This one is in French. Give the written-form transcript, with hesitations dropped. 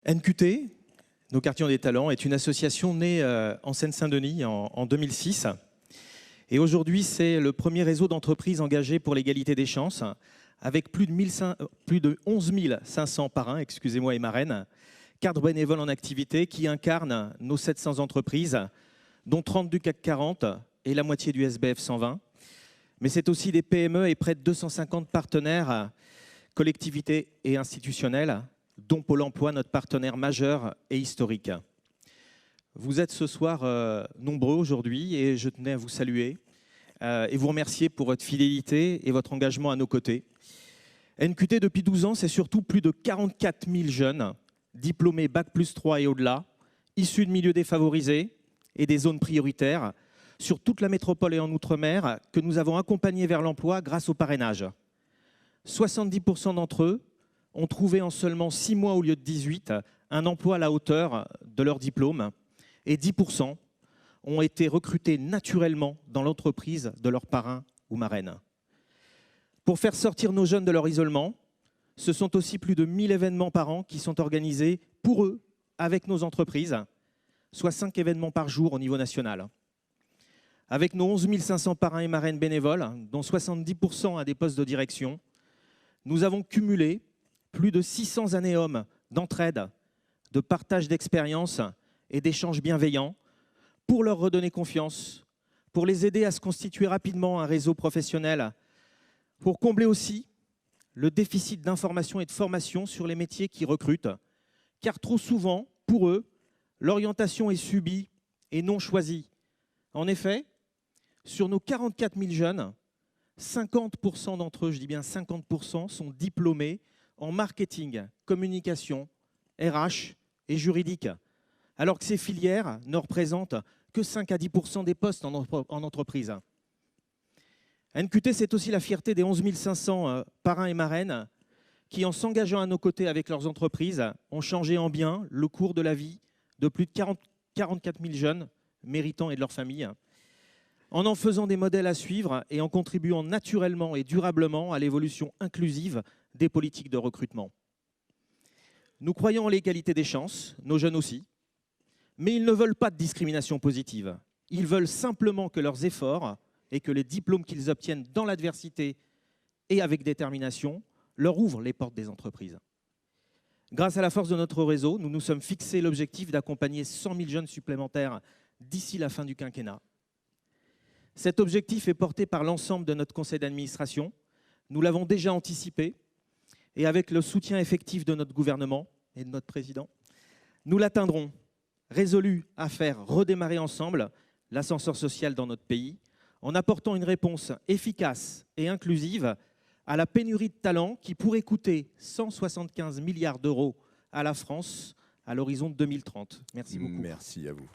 NQT, nos quartiers ont des talents, est une association née en Seine-Saint-Denis en 2006. Et aujourd'hui, c'est le premier réseau d'entreprises engagées pour l'égalité des chances, avec plus de 11 500 parrains, excusez-moi, et marraines, cadres bénévoles en activité qui incarnent nos 700 entreprises, dont 30 du CAC 40 et la moitié du SBF 120. Mais c'est aussi des PME et près de 250 partenaires, collectivités et institutionnels, dont Pôle emploi, notre partenaire majeur et historique. Vous êtes ce soir nombreux aujourd'hui et je tenais à vous saluer et vous remercier pour votre fidélité et votre engagement à nos côtés. NQT, depuis 12 ans, c'est surtout plus de 44 000 jeunes diplômés Bac+3 et au-delà, issus de milieux défavorisés et des zones prioritaires, sur toute la métropole et en Outre-mer, que nous avons accompagnés vers l'emploi grâce au parrainage. 70% d'entre eux ont trouvé en seulement 6 mois au lieu de 18 un emploi à la hauteur de leur diplôme et 10% ont été recrutés naturellement dans l'entreprise de leurs parrains ou marraines. Pour faire sortir nos jeunes de leur isolement, ce sont aussi plus de 1000 événements par an qui sont organisés pour eux avec nos entreprises, soit 5 événements par jour au niveau national. Avec nos 11 500 parrains et marraines bénévoles, dont 70% à des postes de direction, nous avons cumulé plus de 600 années hommes d'entraide, de partage d'expériences et d'échanges bienveillants pour leur redonner confiance, pour les aider à se constituer rapidement un réseau professionnel, pour combler aussi le déficit d'information et de formation sur les métiers qui recrutent, car trop souvent, pour eux, l'orientation est subie et non choisie. En effet, sur nos 44 000 jeunes, 50% d'entre eux, je dis bien 50%, sont diplômés en marketing, communication, RH et juridique, alors que ces filières ne représentent que 5 à 10% des postes en entreprise. NQT, c'est aussi la fierté des 11 500 parrains et marraines qui, en s'engageant à nos côtés avec leurs entreprises, ont changé en bien le cours de la vie de plus de 44 000 jeunes méritants et de leurs familles, en faisant des modèles à suivre et en contribuant naturellement et durablement à l'évolution inclusive des politiques de recrutement. Nous croyons en l'égalité des chances, nos jeunes aussi, mais ils ne veulent pas de discrimination positive. Ils veulent simplement que leurs efforts et que les diplômes qu'ils obtiennent dans l'adversité et avec détermination leur ouvrent les portes des entreprises. Grâce à la force de notre réseau, nous nous sommes fixés l'objectif d'accompagner 100 000 jeunes supplémentaires d'ici la fin du quinquennat. Cet objectif est porté par l'ensemble de notre conseil d'administration. Nous l'avons déjà anticipé et avec le soutien effectif de notre gouvernement et de notre président, nous l'atteindrons, résolus à faire redémarrer ensemble l'ascenseur social dans notre pays en apportant une réponse efficace et inclusive à la pénurie de talents qui pourrait coûter 175 milliards d'euros à la France à l'horizon de 2030. Merci beaucoup. Merci à vous.